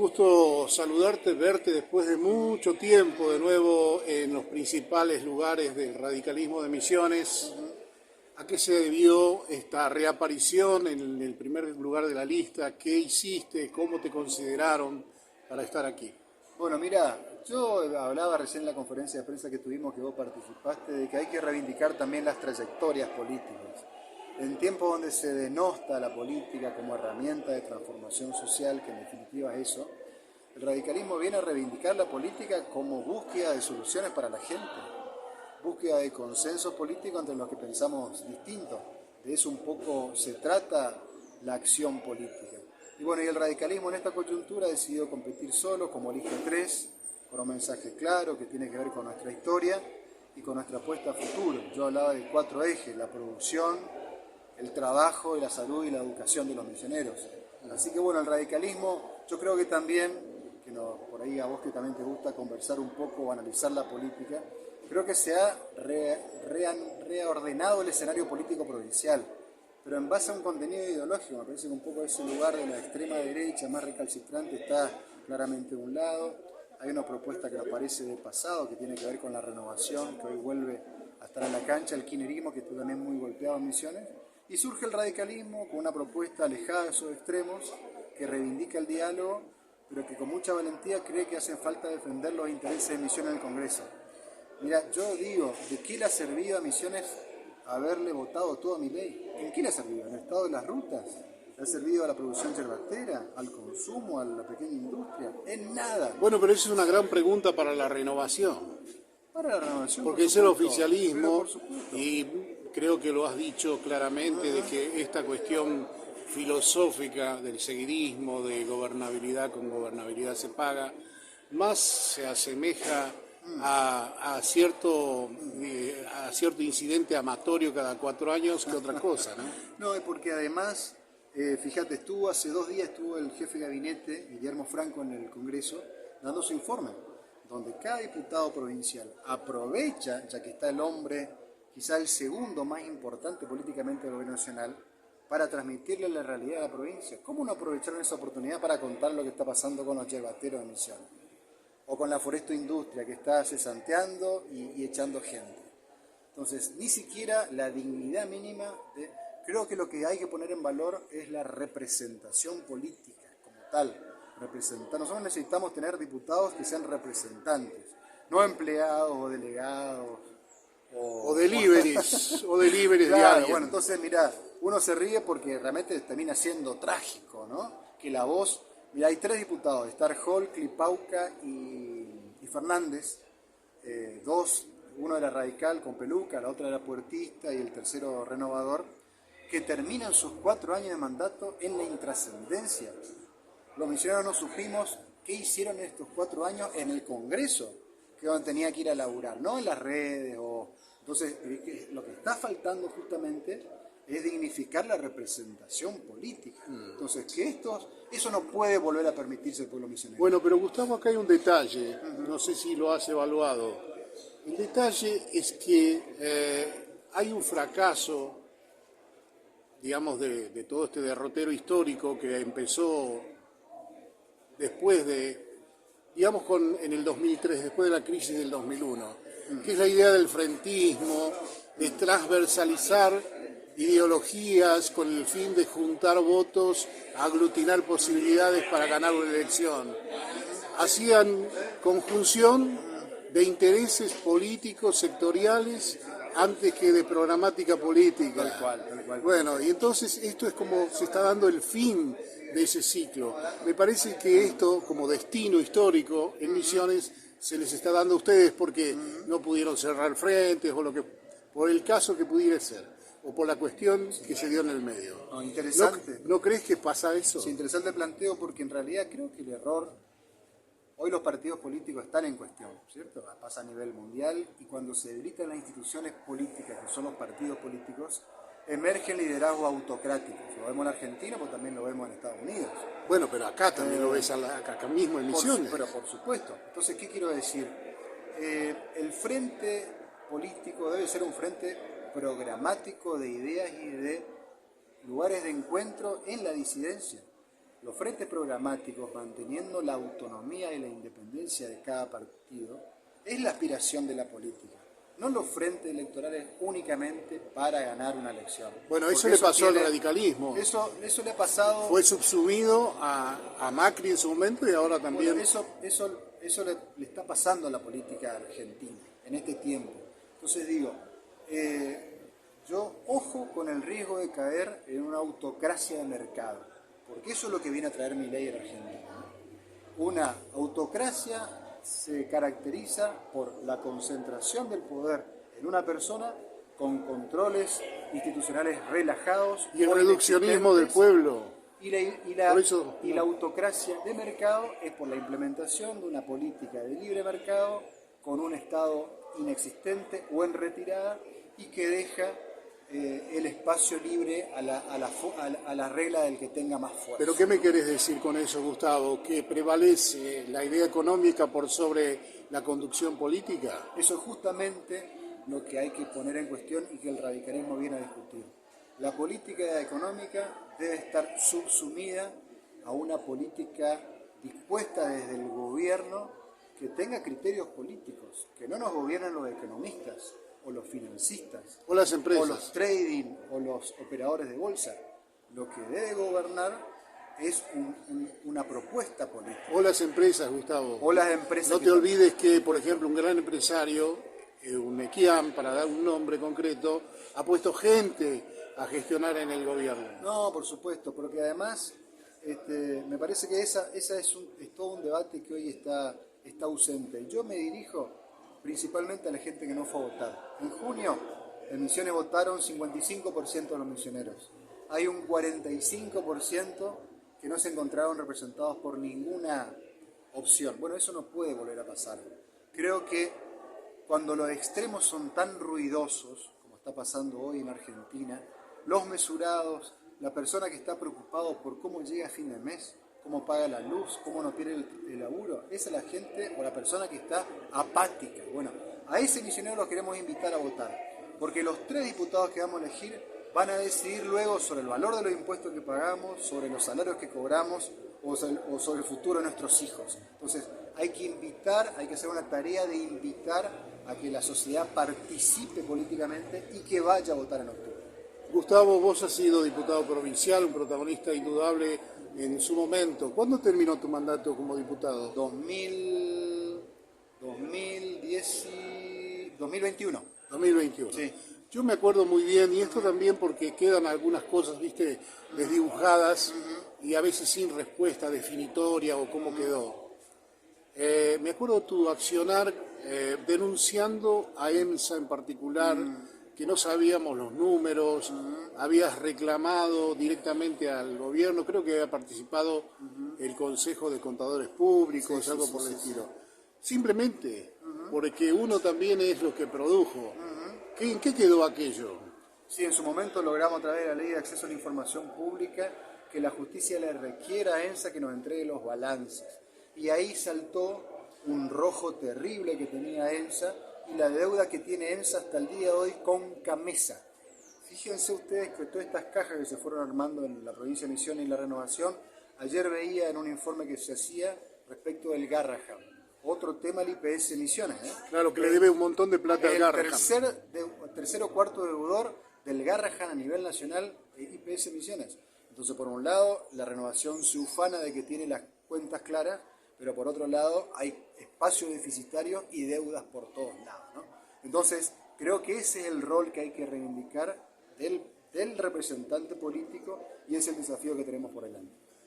gusto saludarte, verte después de mucho tiempo de nuevo en los principales lugares del radicalismo de Misiones. ¿A qué se debió esta reaparición en el primer lugar de la lista? ¿Qué hiciste? ¿Cómo te consideraron para estar aquí? Bueno, mira, yo hablaba recién en la conferencia de prensa que tuvimos, que vos participaste, de que hay que reivindicar también las trayectorias políticas. En tiempos donde se denosta la política como herramienta de transformación social, que en definitiva es eso, el radicalismo viene a reivindicar la política como búsqueda de soluciones para la gente, búsqueda de consensos políticos entre los que pensamos distintos. De eso un poco se trata la acción política. Y bueno, y el radicalismo en esta coyuntura ha decidido competir solo como Elige 3, con un mensaje claro que tiene que ver con nuestra historia y con nuestra apuesta a futuro. Yo hablaba de 4 ejes: la producción, el trabajo, y la salud y la educación de los misioneros. Así que bueno, el radicalismo, yo creo que también, por ahí a vos que también te gusta conversar un poco o analizar la política, creo que se ha reordenado el escenario político provincial, pero en base a un contenido ideológico. Me parece que un poco ese lugar de la extrema derecha más recalcitrante está claramente de un lado. Hay una propuesta que aparece del pasado que tiene que ver con la renovación, que hoy vuelve a estar en la cancha, el kirchnerismo, que estuvo también muy golpeado en Misiones, y surge el radicalismo con una propuesta alejada de esos extremos, que reivindica el diálogo, pero que con mucha valentía cree que hace falta defender los intereses de Misiones en el Congreso. Mira, yo digo, ¿de qué le ha servido a Misiones haberle votado todo a Milei? ¿En qué le ha servido? ¿En el estado de las rutas? ¿Le ha servido a la producción yerbatera, al consumo, a la pequeña industria? En nada. Bueno, pero esa es una gran pregunta para la renovación, Para la renovación, porque por es el supuesto. oficialismo Por supuesto. y creo que lo has dicho claramente de que esta cuestión filosófica del seguidismo, de gobernabilidad con gobernabilidad se paga, más se asemeja a cierto incidente amatorio cada 4 años que otra cosa, ¿no? No, es porque además, fíjate, hace 2 días estuvo el jefe de gabinete, Guillermo Franco, en el Congreso, dando su informe, donde cada diputado provincial aprovecha, ya que está el hombre, quizá el segundo más importante políticamente del gobierno nacional, para transmitirle la realidad de la provincia. ¿Cómo no aprovecharon esa oportunidad para contar lo que está pasando con los yerbateros de Misiones? O con la Foresto Industria, que está cesanteando y echando gente. Entonces, ni siquiera la dignidad mínima de... Creo que lo que hay que poner en valor es la representación política como tal. Nosotros necesitamos tener diputados que sean representantes, no empleados o delegados. O deliveries, o deliveries de Claro, alguien. bueno, entonces mirá, uno se ríe porque realmente termina siendo trágico, ¿no? Que la voz... Mira, hay 3 diputados: Star Hall, Clipauca y Fernández, 2, uno era radical con peluca, la otra era puertista y el tercero renovador, que terminan sus 4 años de mandato en la intrascendencia. Los misioneros no supimos qué hicieron en estos 4 años en el Congreso, que donde tenía que ir a laburar, no en las redes. Entonces, lo que está faltando justamente es dignificar la representación política. Entonces, eso no puede volver a permitirse el pueblo misionero. Bueno, pero Gustavo, acá hay un detalle, no sé si lo has evaluado. El detalle es que hay un fracaso, digamos, de todo este derrotero histórico que empezó después en el 2003, después de la crisis del 2001, que es la idea del frentismo, de transversalizar ideologías con el fin de juntar votos, aglutinar posibilidades para ganar una elección. Hacían conjunción de intereses políticos sectoriales antes que de programática política. Tal cual. Bueno, y entonces esto es como se está dando el fin de ese ciclo. Me parece que esto, como destino histórico en Misiones, se les está dando a ustedes porque no pudieron cerrar frentes o por el caso que pudiera ser, o por la cuestión que se dio en el medio. No, interesante. ¿No crees que pasa eso? Es interesante el planteo, porque en realidad creo que el error... Hoy los partidos políticos están en cuestión, ¿cierto? Pasa a nivel mundial, y cuando se debilitan las instituciones políticas, que son los partidos políticos, emerge el liderazgo autocrático. Lo vemos en Argentina, pero también lo vemos en Estados Unidos. Bueno, pero acá también lo ves acá mismo en Misiones. Pero por supuesto. Entonces, ¿qué quiero decir? El frente político debe ser un frente programático de ideas y de lugares de encuentro en la disidencia. los frentes programáticos, manteniendo la autonomía y la independencia de cada partido, es la aspiración de la política. No los frentes electorales únicamente para ganar una elección. Bueno, eso le pasó al radicalismo. Eso le ha pasado. Fue subsumido a Macri en su momento y ahora también. Bueno, eso le está pasando a la política argentina en este tiempo. Entonces digo, yo ojo con el riesgo de caer en una autocracia de mercado, porque eso es lo que viene a traer Milei en Argentina. Una autocracia se caracteriza por la concentración del poder en una persona con controles institucionales relajados y el reduccionismo del pueblo. Y la autocracia de mercado es por la implementación de una política de libre mercado con un Estado inexistente o en retirada y que deja el espacio libre a la regla del que tenga más fuerza. ¿Pero qué me querés decir con eso, Gustavo? ¿Que prevalece la idea económica por sobre la conducción política? Eso es justamente lo que hay que poner en cuestión y que el radicalismo viene a discutir. La política económica debe estar subsumida a una política dispuesta desde el gobierno que tenga criterios políticos, que no nos gobiernen los economistas, o los financistas, o las empresas, o los trading, o los operadores de bolsa. Lo que debe gobernar es una propuesta política. O las empresas, Gustavo. O las empresas. No te olvides que, por ejemplo, un gran empresario, un Equiam, para dar un nombre concreto, ha puesto gente a gestionar en el gobierno. No, por supuesto, porque además me parece que esa es todo un debate que hoy está ausente. Yo me dirijo principalmente a la gente que no fue a votar. En junio, en Misiones votaron 55% de los misioneros. Hay un 45% que no se encontraron representados por ninguna opción. Bueno, eso no puede volver a pasar. Creo que cuando los extremos son tan ruidosos, como está pasando hoy en Argentina, los mesurados, la persona que está preocupado por cómo llega a fin de mes, cómo paga la luz, cómo no pierde el laburo, esa es la gente o la persona que está apática. Bueno, a ese misionero los queremos invitar a votar, porque los 3 diputados que vamos a elegir van a decidir luego sobre el valor de los impuestos que pagamos, sobre los salarios que cobramos o sobre el futuro de nuestros hijos. Entonces, hay que hacer una tarea de invitar a que la sociedad participe políticamente y que vaya a votar en octubre. Gustavo, vos has sido diputado provincial, un protagonista indudable en su momento. ¿Cuándo terminó tu mandato como diputado? 2021. 2021. Sí. Yo me acuerdo muy bien, y esto también porque quedan algunas cosas, viste, desdibujadas y a veces sin respuesta definitoria o cómo quedó. Me acuerdo tu accionar denunciando a EMSA en particular, que no sabíamos los números, habías reclamado directamente al gobierno, creo que había participado el Consejo de Contadores Públicos, algo por el estilo. Simplemente porque uno también es lo que produjo. ¿En qué quedó aquello? Sí, en su momento logramos a través de la Ley de Acceso a la Información Pública que la justicia le requiera a EMSA que nos entregue los balances. Y ahí saltó un rojo terrible que tenía EMSA y la deuda que tiene EMSA hasta el día de hoy con Camesa. Fíjense ustedes que todas estas cajas que se fueron armando en la provincia de Misiones y la Renovación, ayer veía en un informe que se hacía respecto del Garrahan. Otro tema, el IPS Misiones. Claro, que le debe un montón de plata al Garrahan. Tercer o cuarto deudor del Garrahan a nivel nacional, IPS Misiones. Entonces, por un lado, la Renovación se ufana de que tiene las cuentas claras, pero por otro lado hay espacio deficitario y deudas por todos lados, ¿no? Entonces, creo que ese es el rol que hay que reivindicar del representante político y es el desafío que tenemos por delante.